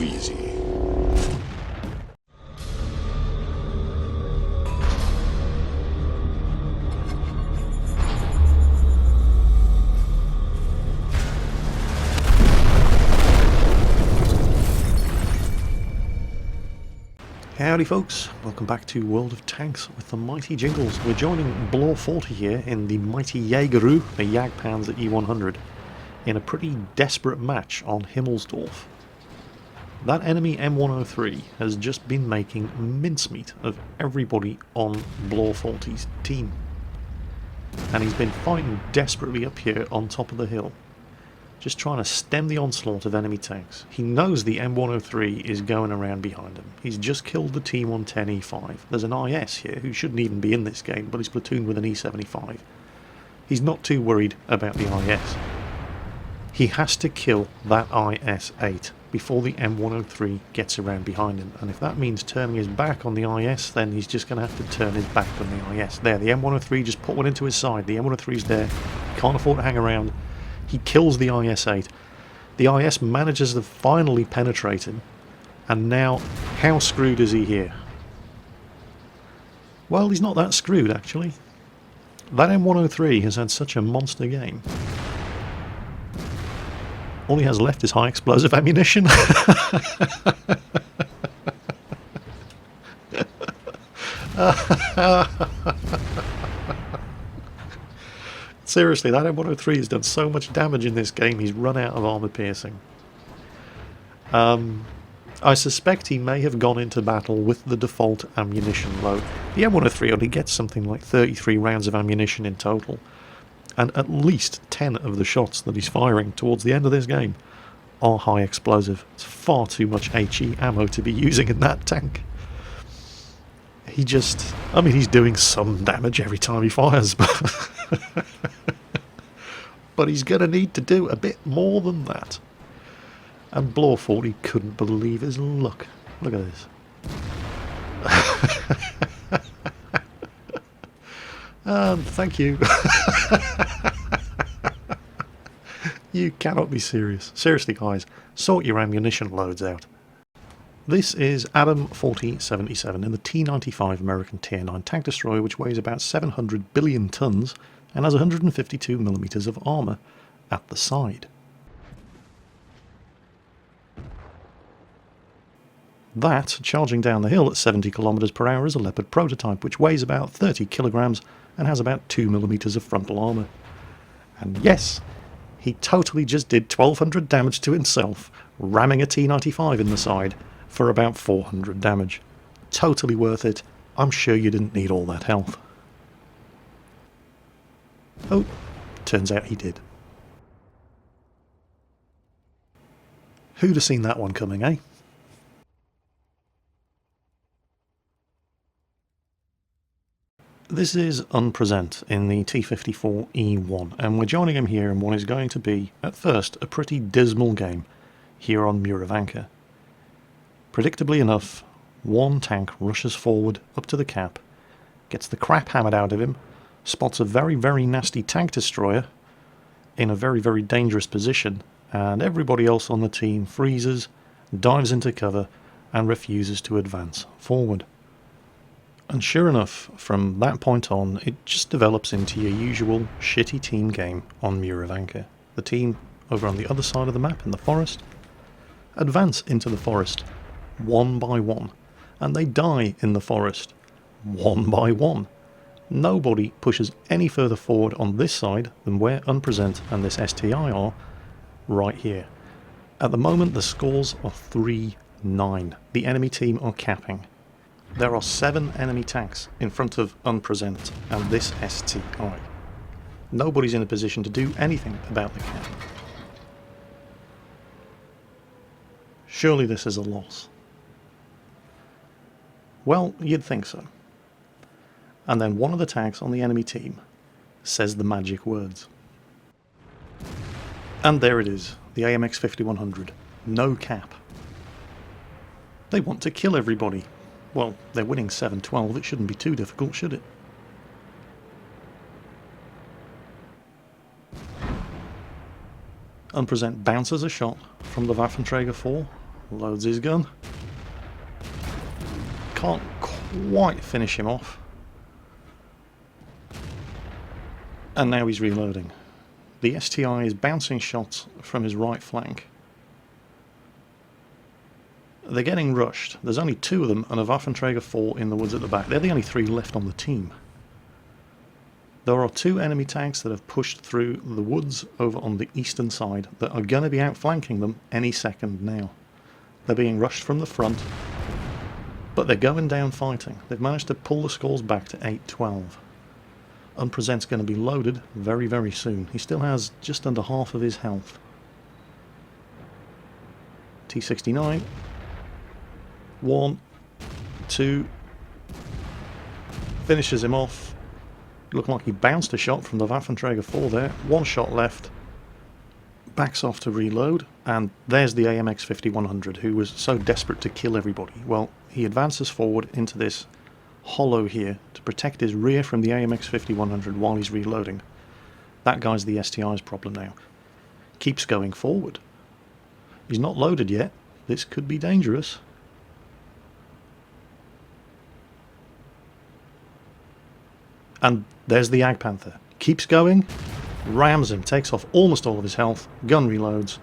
easy. Howdy folks, welcome back to World of Tanks with the mighty Jingles. We're joining Blore 40 here in the mighty Jägeru, the Jagdpanzer E100, in a pretty desperate match on Himmelsdorf. That enemy M103 has just been making mincemeat of everybody on Blore 40's team. And he's been fighting desperately up here on top of the hill, just trying to stem the onslaught of enemy tanks. He knows the M103 is going around behind him. He's just killed the T110 E5. There's an IS here who shouldn't even be in this game, but he's platooned with an E75. He's not too worried about the IS. He has to kill that IS-8 before the M103 gets around behind him, and if that means turning his back on the IS, then he's just going to have to turn his back on the IS. There, the M103 just put one into his side. The M103's there. He can't afford to hang around. He kills the IS-8. The IS manages to finally penetrate him, and now how screwed is he here? Well, he's not that screwed actually. That M103 has had such a monster game. All he has left is high explosive ammunition. Seriously, that M103 has done so much damage in this game, he's run out of armour piercing. I suspect he may have gone into battle with the default ammunition load. The M103 only gets something like 33 rounds of ammunition in total, and at least 10 of the shots that he's firing towards the end of this game are high explosive. It's far too much HE ammo to be using in that tank. He just... I mean, he's doing some damage every time he fires, but he's going to need to do a bit more than that. And Blore 40 couldn't believe his luck. Look at this. Thank you. You cannot be serious. Seriously guys, sort your ammunition loads out. This is Adam 4077 in the T95 American Tier 9 tank destroyer, which weighs about 700 billion tons and has 152mm of armour at the side. That, charging down the hill at 70 km/h, is a Leopard prototype, which weighs about 30 kilograms and has about 2mm of frontal armour. And yes, he totally just did 1200 damage to himself, ramming a T95 in the side for about 400 damage. Totally worth it. I'm sure you didn't need all that health. Oh, turns out he did. Who'd have seen that one coming, eh? This is Unpresent in the T54E1, and we're joining him here in what is going to be, at first, a pretty dismal game here on Muravanka. Predictably enough, one tank rushes forward up to the cap, gets the crap hammered out of him, spots a very, very nasty tank destroyer in a very, very dangerous position, and everybody else on the team freezes, dives into cover, and refuses to advance forward. And sure enough, from that point on, it just develops into your usual shitty team game on Muravanka. The team over on the other side of the map in the forest advance into the forest one by one, and they die in the forest one by one. Nobody pushes any further forward on this side than where Unpresent and this STI are right here. At the moment the scores are 3-9. The enemy team are capping. There are 7 enemy tanks in front of Unpresent and this STI. Nobody's in a position to do anything about the cap. Surely this is a loss. Well, you'd think so. And then one of the tanks on the enemy team says the magic words. And there it is, the AMX 5100. No cap. They want to kill everybody. Well, they're winning 7-12, it shouldn't be too difficult, should it? Unpresent bounces a shot from the Waffenträger 4, Loads his gun. Can't quite finish him off. And now he's reloading. The STI is bouncing shots from his right flank. They're getting rushed. There's only 2 of them and a Waffenträger 4 in the woods at the back. They're the only 3 left on the team. There are 2 enemy tanks that have pushed through the woods over on the eastern side that are going to be outflanking them any second now. They're being rushed from the front, but they're going down fighting. They've managed to pull the scores back to 8-12. Unpresent's going to be loaded very, very soon. He still has just under half of his health. T69. 1, 2. Finishes him off. Looked like he bounced a shot from the Waffenträger 4 there. 1 shot left. Backs off to reload. And there's the AMX 5100, who was so desperate to kill everybody. Well, he advances forward into this hollow here to protect his rear from the AMX 5100 while he's reloading. That guy's the STI's problem now. Keeps going forward. He's not loaded yet. This could be dangerous. And there's the Ag Panther. Keeps going, rams him, takes off almost all of his health, gun reloads,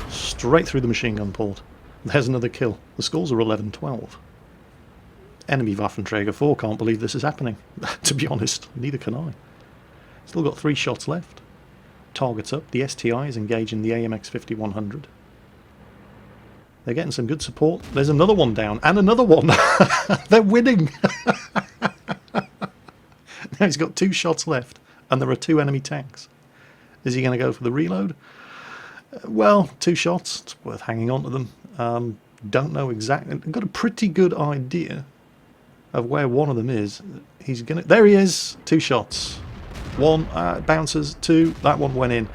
straight through the machine gun port. There's another kill. The scores are 11-12. Enemy Waffenträger 4 can't believe this is happening. To be honest, neither can I. Still got 3 shots left. Targets up. The STI is engaging the AMX 5100. They're getting some good support. There's another one down, and another one. They're winning. Now he's got 2 shots left, and there are 2 enemy tanks. Is he going to go for the reload? Well, 2 shots. It's worth hanging on to them. Don't know exactly. I've got a pretty good idea of where one of them is. He's gonna. There he is. 2 shots. 1 bounces. 2. That one went in.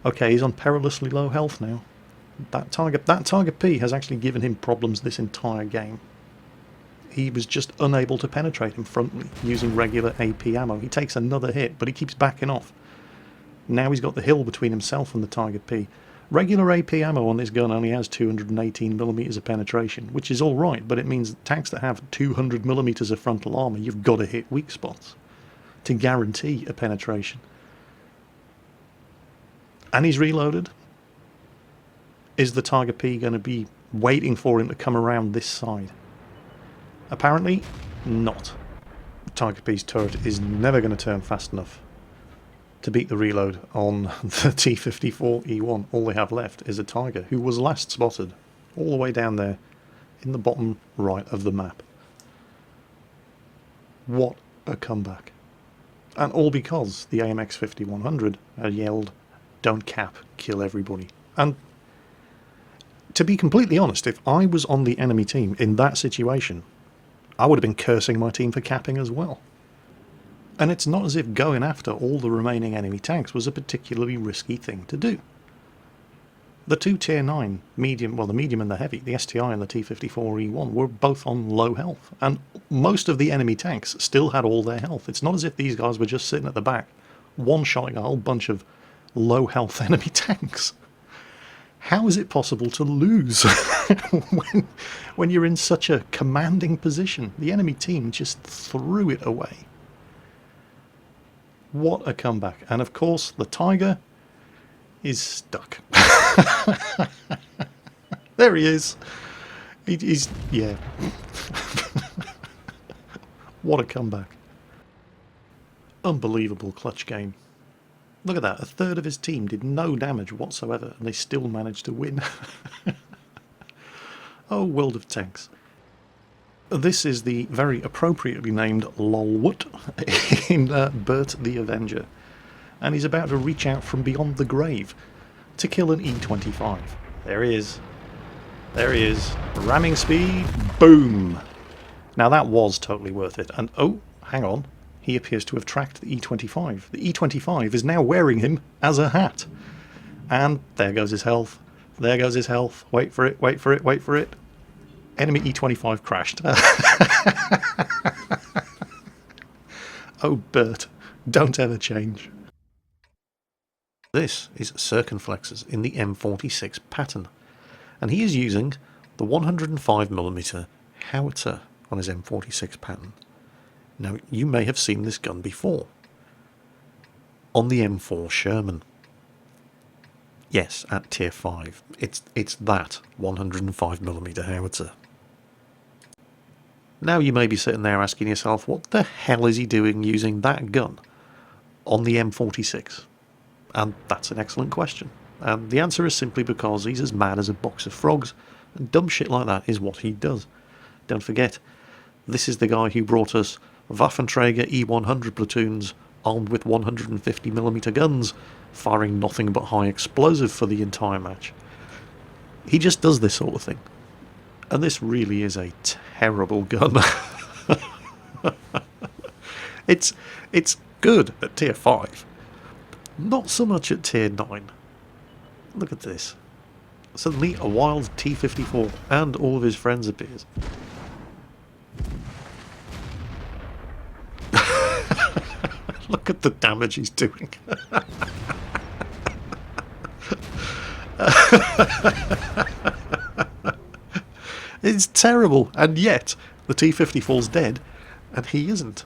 Okay, he's on perilously low health now. That Tiger P has actually given him problems this entire game. He was just unable to penetrate him frontally using regular AP ammo. He takes another hit, but he keeps backing off. Now he's got the hill between himself and the Tiger P. Regular AP ammo on this gun only has 218mm of penetration, which is alright, but it means tanks that have 200mm of frontal armour, you've got to hit weak spots to guarantee a penetration. And he's reloaded. Is the Tiger P going to be waiting for him to come around this side? Apparently not. Tiger P's turret is never going to turn fast enough to beat the reload on the T54E1. All they have left is a Tiger, who was last spotted all the way down there in the bottom right of the map. What a comeback. And all because the AMX 5100 had yelled, "Don't cap, kill everybody." And to be completely honest, if I was on the enemy team in that situation, I would have been cursing my team for capping as well. And it's not as if going after all the remaining enemy tanks was a particularly risky thing to do. The 2 tier 9 medium, well, the medium and the heavy, the STI and the T54E1 were both on low health, and most of the enemy tanks still had all their health. It's not as if these guys were just sitting at the back one-shotting a whole bunch of low health enemy tanks. How is it possible to lose when you're in such a commanding position? The enemy team just threw it away. What a comeback. And of course, the Tiger is stuck. There he is. He's yeah. What a comeback. Unbelievable clutch game. Look at that, a third of his team did no damage whatsoever, and they still managed to win. Oh, world of tanks. This is the very appropriately named Lolwoot in Bert the Avenger. And he's about to reach out from beyond the grave to kill an E25. There he is. There he is. Ramming speed. Boom. Now that was totally worth it. And oh, hang on. He appears to have tracked the E25. The E25 is now wearing him as a hat. And there goes his health. There goes his health. Wait for it, wait for it, wait for it. Enemy E25 crashed. Oh, Bert, don't ever change. This is circumflexes in the M46 pattern. And he is using the 105mm howitzer on his M46 pattern. Now, you may have seen this gun before on the M4 Sherman. Yes, at tier 5. It's that 105mm howitzer. Now you may be sitting there asking yourself, what the hell is he doing using that gun on the M46? And that's an excellent question. And the answer is simply because he's as mad as a box of frogs, and dumb shit like that is what he does. Don't forget, this is the guy who brought us Waffenträger E100 platoons armed with 150mm guns, firing nothing but high explosive for the entire match. He just does this sort of thing. And this really is a terrible gun. It's good at tier 5. Not so much at tier 9. Look at this. Suddenly a wild T-54 and all of his friends appears. Look at the damage he's doing. It's terrible, and yet the T-54's dead, and he isn't.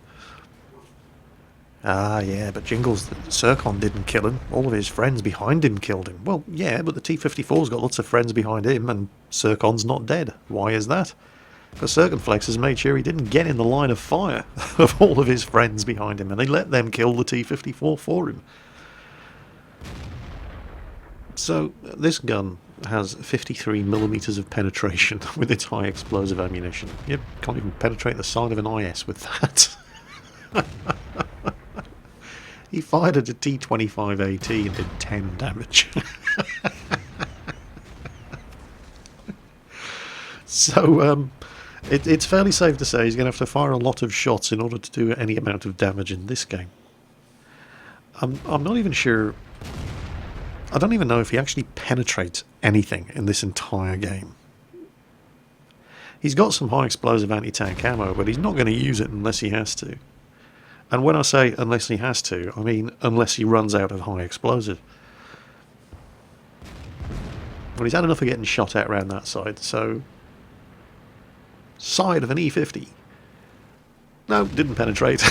Ah, yeah, but Jingles, Zircon didn't kill him. All of his friends behind him killed him. Well, yeah, but the T-54's got lots of friends behind him, and Zircon's not dead. Why is that? Because Circumflex has made sure he didn't get in the line of fire of all of his friends behind him, and they let them kill the T-54 for him. So, this gun has 53mm of penetration with its high explosive ammunition. You can't even penetrate the side of an IS with that. He fired at a T25AT and did 10 damage. So, it's fairly safe to say he's going to have to fire a lot of shots in order to do any amount of damage in this game. I'm not even sure... I don't even know if he actually penetrates anything in this entire game. He's got some high explosive anti-tank ammo, but he's not going to use it unless he has to. And when I say unless he has to, I mean unless he runs out of high explosive. Well, he's had enough of getting shot at around that side, so... Side of an E50. No, didn't penetrate.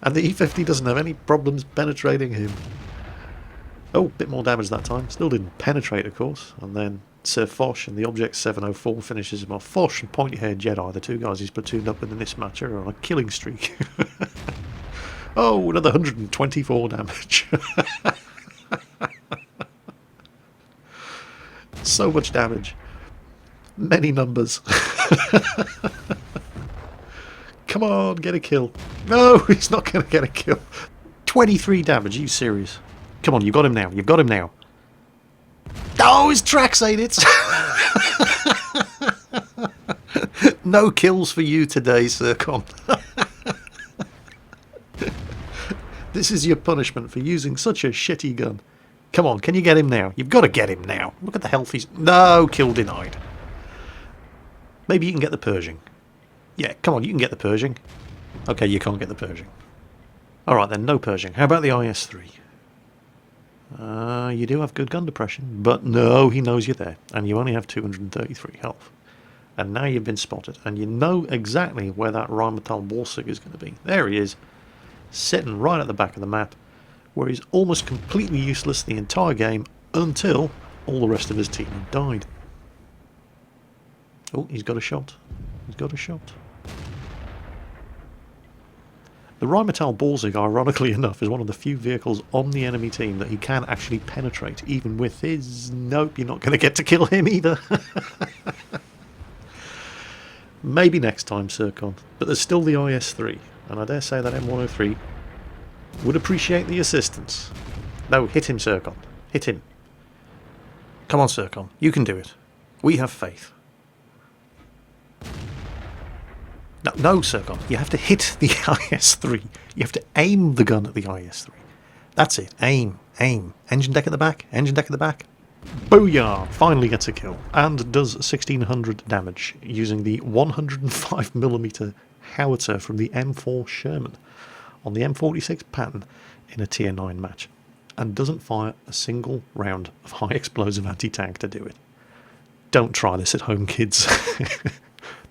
And the E50 doesn't have any problems penetrating him. Oh, bit more damage that time. Still didn't penetrate, of course. And then Sir Foch and the Object 704 finishes him off. Foch and Pointy-Haired Jedi, the two guys he's platooned up with in this match, are on a killing streak. Oh, another 124 damage. So much damage. Many numbers. Come on, get a kill. No, he's not going to get a kill. 23 damage, are you serious? Come on, you've got him now. You've got him now. Oh, his tracks ate it. No kills for you today, Zircon. This is your punishment for using such a shitty gun. Come on, can you get him now? You've got to get him now. Look at the health he's... No, kill denied. Maybe you can get the Pershing. Yeah, come on, you can get the Pershing. Okay, you can't get the Pershing. Alright then, no Pershing. How about the IS-3? You do have good gun depression, but no, he knows you're there, and you only have 233 health. And now you've been spotted, and you know exactly where that Rheinmetall Borsig is going to be. There he is, sitting right at the back of the map, where he's almost completely useless the entire game until all the rest of his team have died. Oh, he's got a shot. He's got a shot. The Rheinmetall Borsig, ironically enough, is one of the few vehicles on the enemy team that he can actually penetrate, even with his... Nope, you're not going to get to kill him either. Maybe next time, Zircon. But there's still the IS-3, and I dare say that M103 would appreciate the assistance. No, hit him, Zircon. Hit him. Come on, Zircon. You can do it. We have faith. No, no, Zircon. You have to hit the IS-3. You have to aim the gun at the IS-3. That's it. Aim. Aim. Engine deck at the back. Engine deck at the back. Booyah! Finally gets a kill. And does 1600 damage using the 105mm howitzer from the M4 Sherman on the M46 pattern in a tier 9 match. and doesn't fire a single round of high explosive anti-tank to do it. Don't try this at home, kids.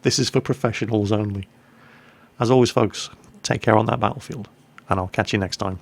This is for professionals only. As always, folks, take care on that battlefield, and I'll catch you next time.